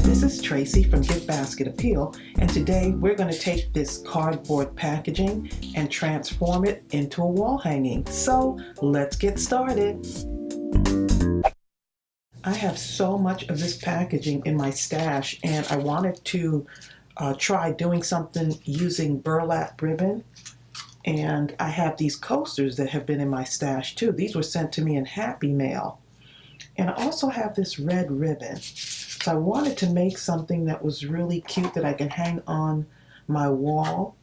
This is Tracey from GiftBasketAppeal, and today we're going to take this cardboard packaging and transform it into a wall hanging. So let's get started. I have so much of this packaging in my stash, and I wanted to try doing something using burlap ribbon. And I have these coasters that have been in my stash too. These were sent to me in Happy Mail. And I also have this red ribbon. So I wanted to make something that was really cute that I can hang on my wall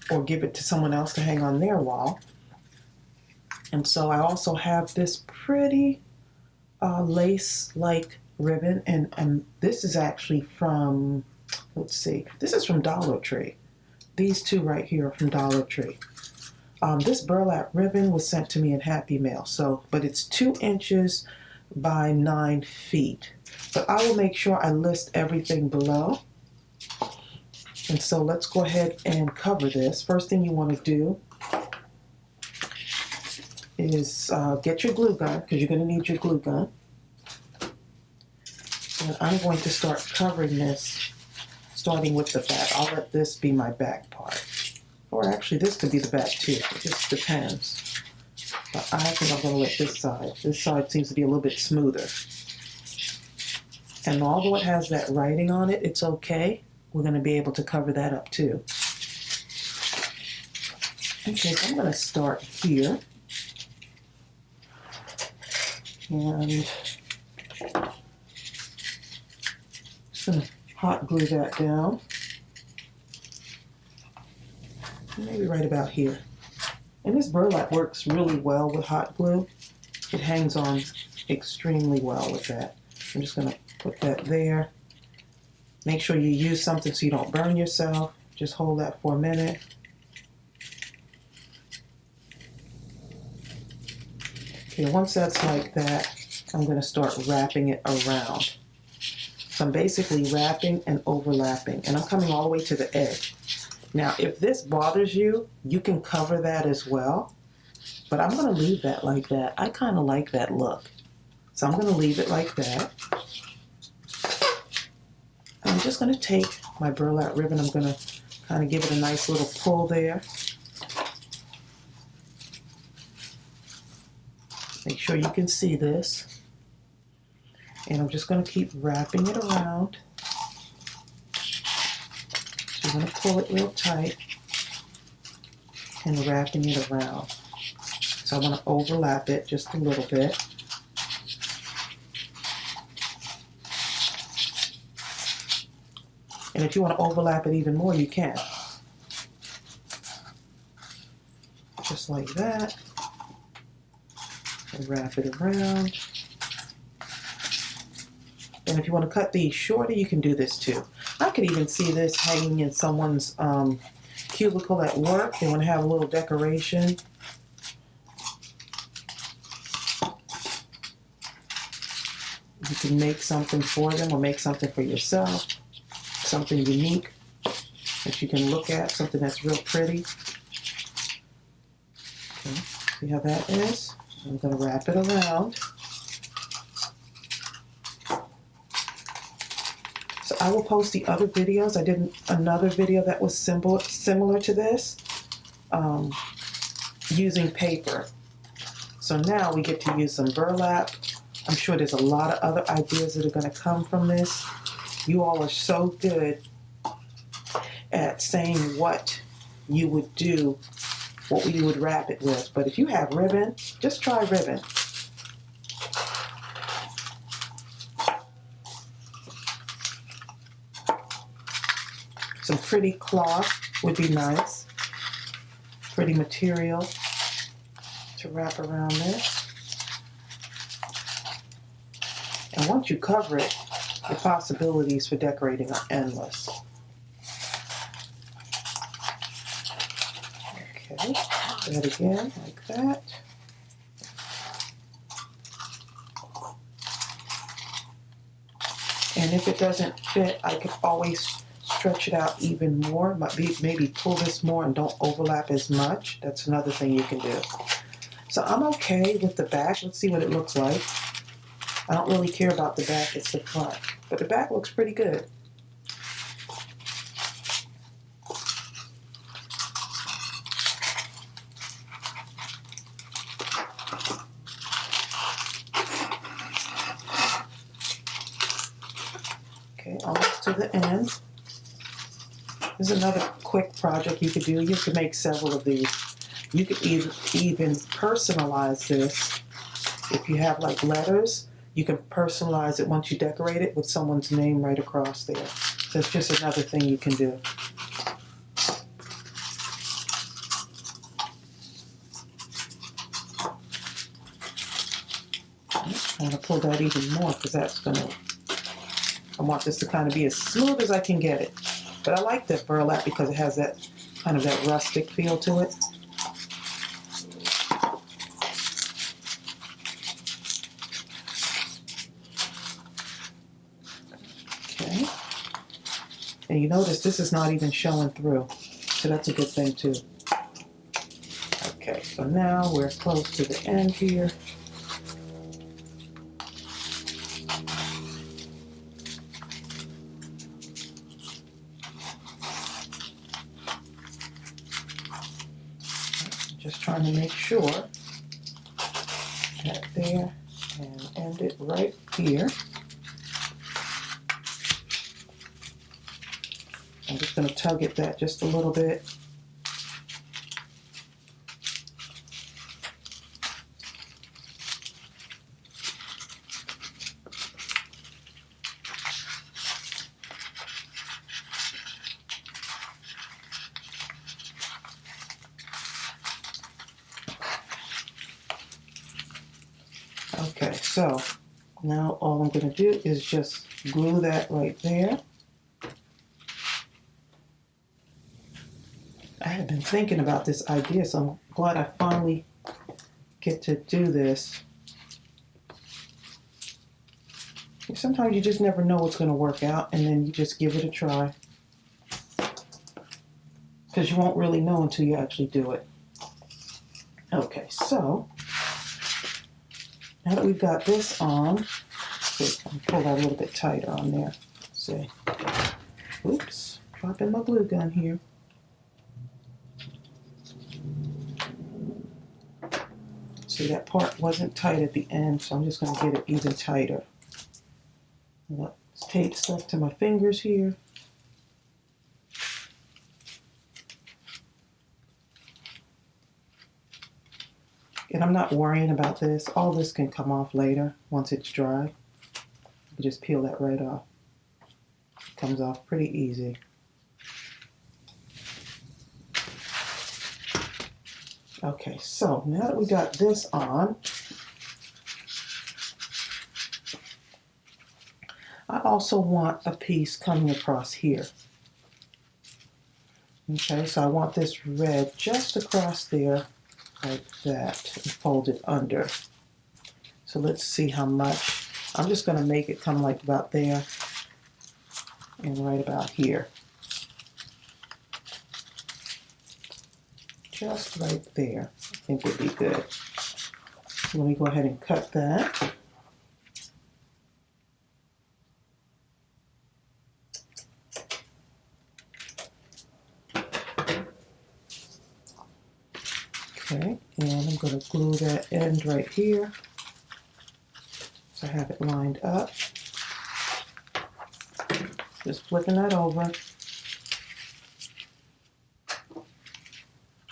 or give it to someone else to hang on their wall. And so I also have this pretty lace-like ribbon, and this is actually from, let's see, this is from Dollar Tree. These two right here are from Dollar Tree. This burlap ribbon was sent to me in Happy Mail, but it's 2 inches by 9 feet. But I will make sure I list everything below. And so let's go ahead and cover this. First thing you want to do is get your glue gun, because you're going to need your glue gun. And I'm going to start covering this, starting with the back. I'll let this be my back part. Or actually, this could be the back too. It just depends. But I think I'm going to let this side. This side seems to be a little bit smoother. And although it has that writing on it, it's okay. We're going to be able to cover that up too. Okay, so I'm going to start here. And just going to hot glue that down. Maybe right about here. And this burlap works really well with hot glue. It hangs on extremely well with that. I'm just going to put that there. Make sure you use something so you don't burn yourself. Just hold that for a minute. Okay, once that's like that, I'm going to start wrapping it around. So I'm basically wrapping and overlapping, and I'm coming all the way to the edge. Now, if this bothers you, you can cover that as well, but I'm going to leave that like that. I kind of like that look. So I'm going to leave it like that. I'm just going to take my burlap ribbon. I'm going to kind of give it a nice little pull there. Make sure you can see this. And I'm just going to keep wrapping it around. So you're going to pull it real tight and wrapping it around. So I want to overlap it just a little bit. And if you want to overlap it even more, you can. Just like that. And wrap it around. And if you want to cut these shorter, you can do this too. I could even see this hanging in someone's cubicle at work. They want to have a little decoration. You can make something for them or make something for yourself. Something unique that you can look at, something that's real pretty. Okay, see how that is? I'm going to wrap it around. So I will post the other videos. I did another video that was similar to this, using paper. So now we get to use some burlap. I'm sure there's a lot of other ideas that are going to come from this. You all are so good at saying what you would do, what you would wrap it with. But if you have ribbon, just try ribbon. Some pretty cloth would be nice. Pretty material to wrap around this. And once you cover it, the possibilities for decorating are endless. Okay, that again, like that. And if it doesn't fit, I can always stretch it out even more. Maybe pull this more and don't overlap as much. That's another thing you can do. So I'm okay with the back. Let's see what it looks like. I don't really care about the back, it's the front. But the back looks pretty good. Okay, almost to the end. This is another quick project you could do. You could make several of these. You could even personalize this. If you have like letters, you can personalize it once you decorate it with someone's name right across there. So it's just another thing you can do. I want to pull that even more because that's going to, I want this to kind of be as smooth as I can get it. But I like that burlap because it has that kind of that rustic feel to it. Okay. And you notice this is not even showing through. So that's a good thing too. Okay, so now we're close to the end here. Just trying to make sure that there and end it right here. I'm just going to tug at that just a little bit. Okay, so now all I'm going to do is just glue that right there. I had been thinking about this idea, so I'm glad I finally get to do this. Sometimes you just never know what's going to work out, and then you just give it a try. Because you won't really know until you actually do it. Okay, so now that we've got this on, let's pull that a little bit tighter on there. Let's see. Oops, dropping my glue gun here. See, that part wasn't tight at the end, so I'm just going to get it even tighter. Let's tape stuff to my fingers here. And I'm not worrying about this. All this can come off later once it's dry. You just peel that right off. It comes off pretty easy. Okay, so now that we got this on, I also want a piece coming across here. Okay, so I want this red just across there like that and fold it under. So let's see how much. I'm just going to make it come like about there and right about here. Just right there, I think would be good. So let me go ahead and cut that. Okay, and I'm going to glue that end right here. So I have it lined up. Just flipping that over.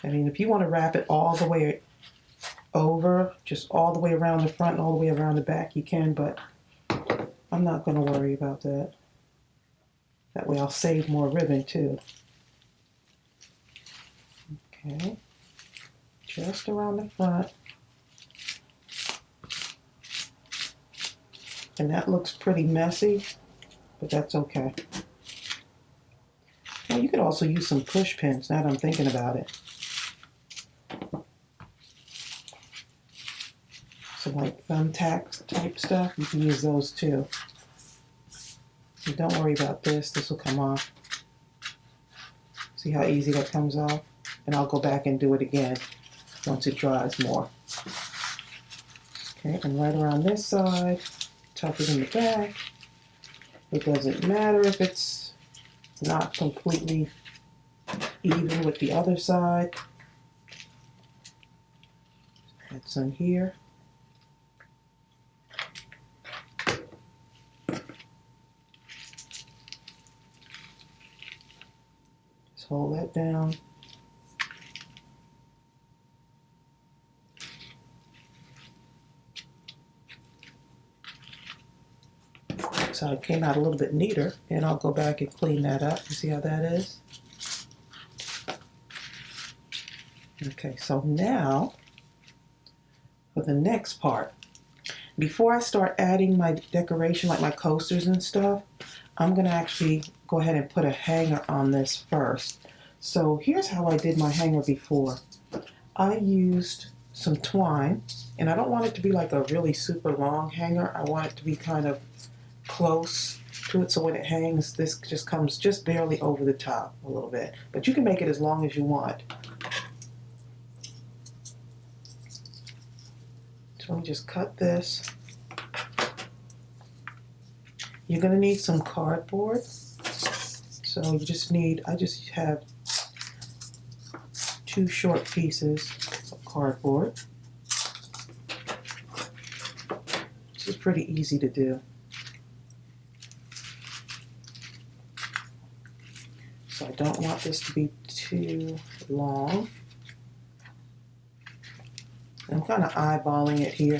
I mean, if you want to wrap it all the way over, just all the way around the front and all the way around the back, you can, but I'm not going to worry about that. That way I'll save more ribbon too. Okay, just around the front. And that looks pretty messy, but that's okay. Well, you could also use some push pins now that I'm thinking about it. So like thumbtack type stuff, you can use those too. So don't worry about this, this will come off. See how easy that comes off? And I'll go back and do it again once it dries more. Okay, and right around this side, tuck it in the back. It doesn't matter if it's not completely even with the other side. Add some here. Just hold that down. So it came out a little bit neater, and I'll go back and clean that up. You see how that is? Okay, so now for the next part. Before I start adding my decoration, like my coasters and stuff, I'm going to actually go ahead and put a hanger on this first. So here's how I did my hanger before. I used some twine, and I don't want it to be like a really super long hanger. I want it to be kind of close to it, so when it hangs, this just comes just barely over the top a little bit. But you can make it as long as you want. So let me just cut this. You're going to need some cardboard. So you just need, I just have 2 short pieces of cardboard. This is pretty easy to do. So I don't want this to be too long. I'm kind of eyeballing it here.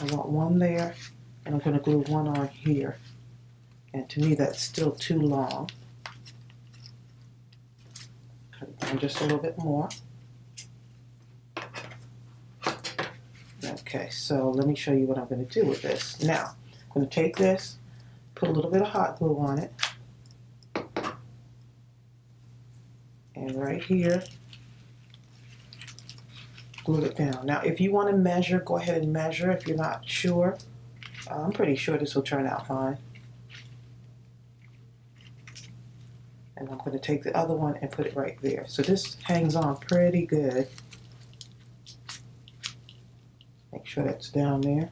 I want one there, and I'm going to glue one on here. And to me, that's still too long. Cut it down just a little bit more. Okay, so let me show you what I'm going to do with this. Now, I'm going to take this, put a little bit of hot glue on it. And right here, glue it down. Now, if you want to measure, go ahead and measure if you're not sure. I'm pretty sure this will turn out fine. And I'm going to take the other one and put it right there. So this hangs on pretty good. Make sure that's down there.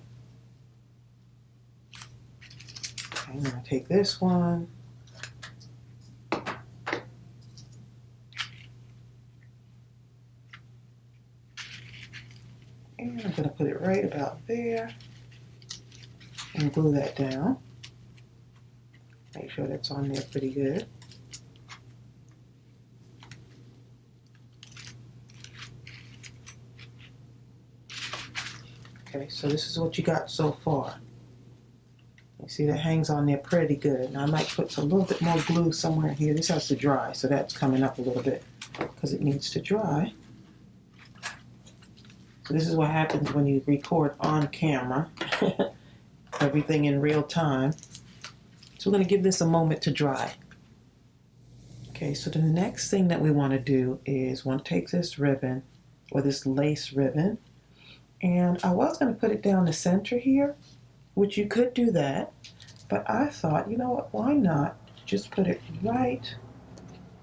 Okay, I'm going to take this one. And I'm going to put it right about there and glue that down. Make sure that's on there pretty good. Okay, so this is what you got so far. You see that hangs on there pretty good. Now I might put a little bit more glue somewhere here. This has to dry, so that's coming up a little bit because it needs to dry. So this is what happens when you record on camera, everything in real time. So we're going to give this a moment to dry. Okay, so the next thing that we want to do is want to take this ribbon, or this lace ribbon, and I was going to put it down the center here, which you could do that, but I thought, you know what, why not just put it right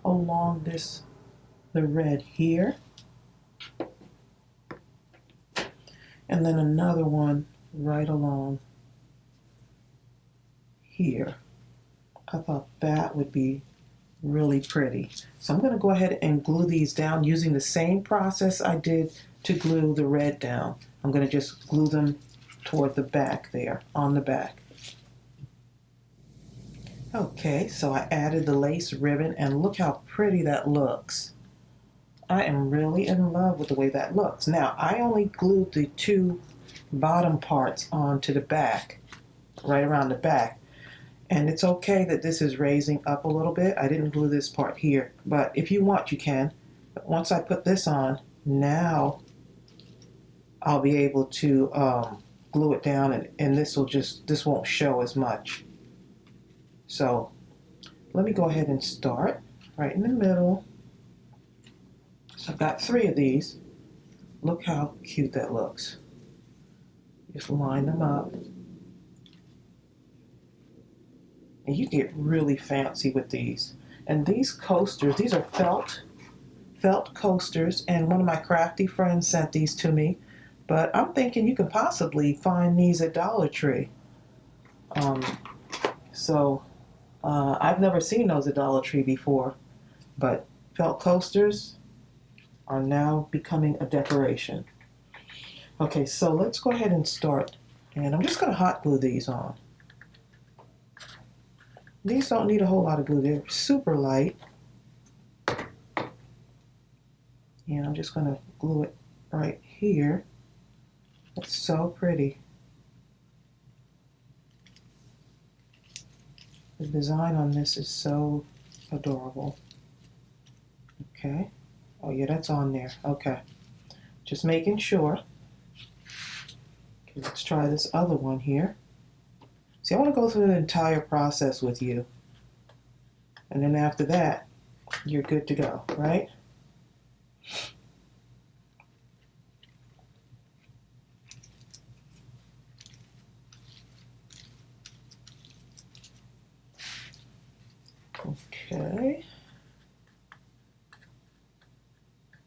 along the red here. And then another one right along here. I thought that would be really pretty. So I'm going to go ahead and glue these down using the same process I did to glue the red down. I'm going to just glue them toward the back there, on the back. Okay, so I added the lace ribbon, and look how pretty that looks. I am really in love with the way that looks. Now, I only glued the 2 bottom parts onto the back, right around the back. And it's okay that this is raising up a little bit. I didn't glue this part here, but if you want, you can. But once I put this on, now I'll be able to glue it down, and this won't show as much. So let me go ahead and start right in the middle. So I've got 3 of these. Look how cute that looks. Just line them up. And you get really fancy with these. And these coasters, these are felt coasters, and one of my crafty friends sent these to me. but I'm thinking you can possibly find these at Dollar Tree. I've never seen those at Dollar Tree before, but felt coasters are now becoming a decoration. Okay, so let's go ahead and start. And I'm just going to hot glue these on. These don't need a whole lot of glue. They're super light. And I'm just going to glue it right here. It's so pretty. The design on this is so adorable. Okay. Oh yeah, that's on there. Okay. Just making sure. Okay, let's try this other one here. See, I want to go through the entire process with you. And then after that, you're good to go, right? Okay.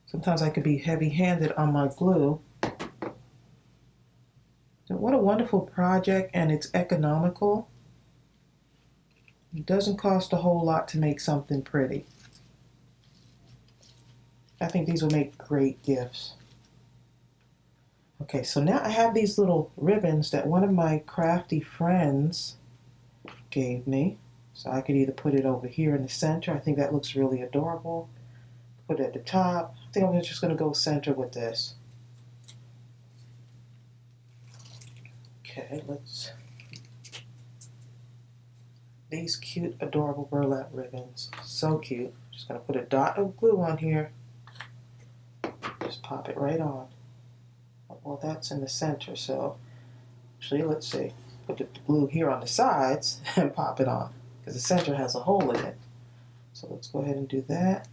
Sometimes I can be heavy-handed on my glue. What a wonderful project, and it's economical. It doesn't cost a whole lot to make something pretty. I think these will make great gifts. Okay, so now I have these little ribbons that one of my crafty friends gave me. So I could either put it over here in the center. I think that looks really adorable. Put it at the top. I think I'm just going to go center with this. Okay, let's... These cute, adorable burlap ribbons. So cute. Just going to put a dot of glue on here. Just pop it right on. Well, that's in the center, so... Actually, let's see. Put the glue here on the sides and pop it on. Because the center has a hole in it. So let's go ahead and do that.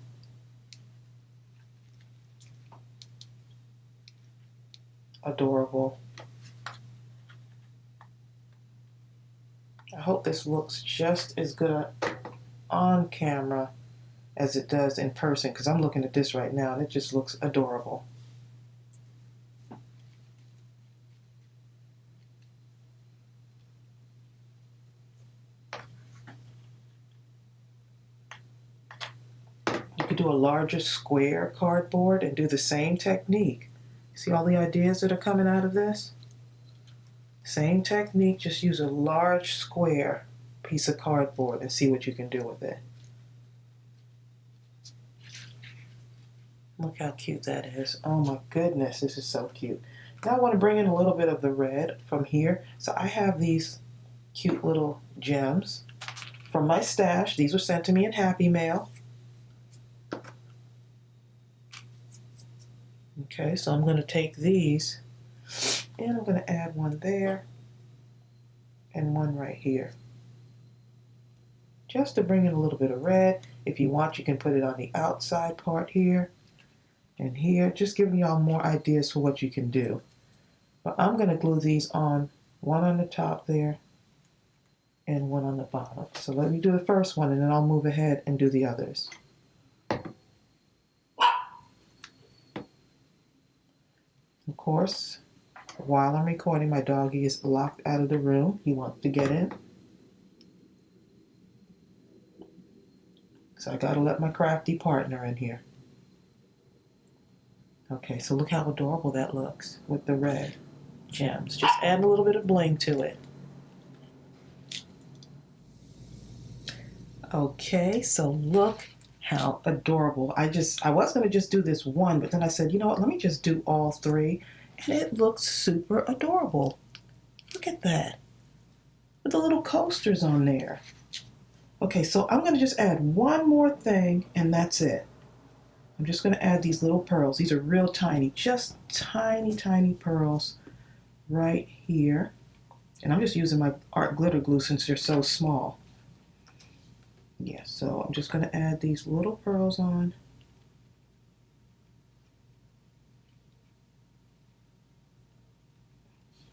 Adorable. I hope this looks just as good on camera as it does in person, because I'm looking at this right now and it just looks adorable. You could do a larger square cardboard and do the same technique. See all the ideas that are coming out of this? Same technique, just use a large square piece of cardboard and see what you can do with it. Look how cute that is. Oh my goodness, this is so cute. Now I want to bring in a little bit of the red from here. So I have these cute little gems from my stash. These were sent to me in Happy Mail. Okay, so I'm going to take these and I'm going to add one there and one right here. Just to bring in a little bit of red. If you want, you can put it on the outside part here and here. Just giving y'all more ideas for what you can do. But I'm going to glue these on, one on the top there and one on the bottom. So let me do the first one and then I'll move ahead and do the others. Of course, while I'm recording, my doggy is locked out of the room. He wants to get in. So I gotta let my crafty partner in here. Okay, so look how adorable that looks with the red gems. Just add a little bit of bling to it. Okay, so look how adorable. I was gonna just do this one, but then I said, you know what, let me just do all three. And it looks super adorable. Look at that. With the little coasters on there. Okay, so I'm gonna just add one more thing and that's it. I'm just gonna add these little pearls. These are real tiny, just tiny, tiny pearls right here. And I'm just using my art glitter glue since they're so small. Yeah, so I'm just going to add these little pearls on.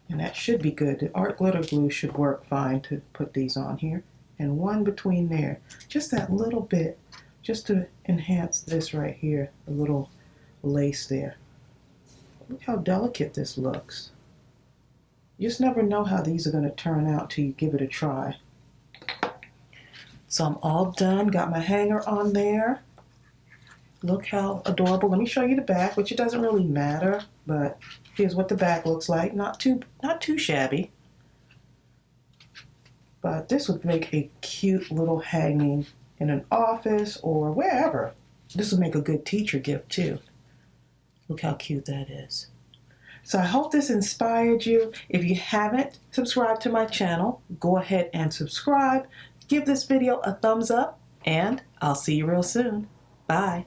And that should be good. The art glitter glue should work fine to put these on here. And one between there. Just that little bit, just to enhance this right here, a little lace there. Look how delicate this looks. You just never know how these are going to turn out till you give it a try. So I'm all done. Got my hanger on there. Look how adorable. Let me show you the back, which it doesn't really matter, but here's what the back looks like. Not too shabby. But this would make a cute little hanging in an office or wherever. This would make a good teacher gift too. Look how cute that is. So I hope this inspired you. If you haven't subscribed to my channel, go ahead and subscribe. Give this video a thumbs up, and I'll see you real soon. Bye.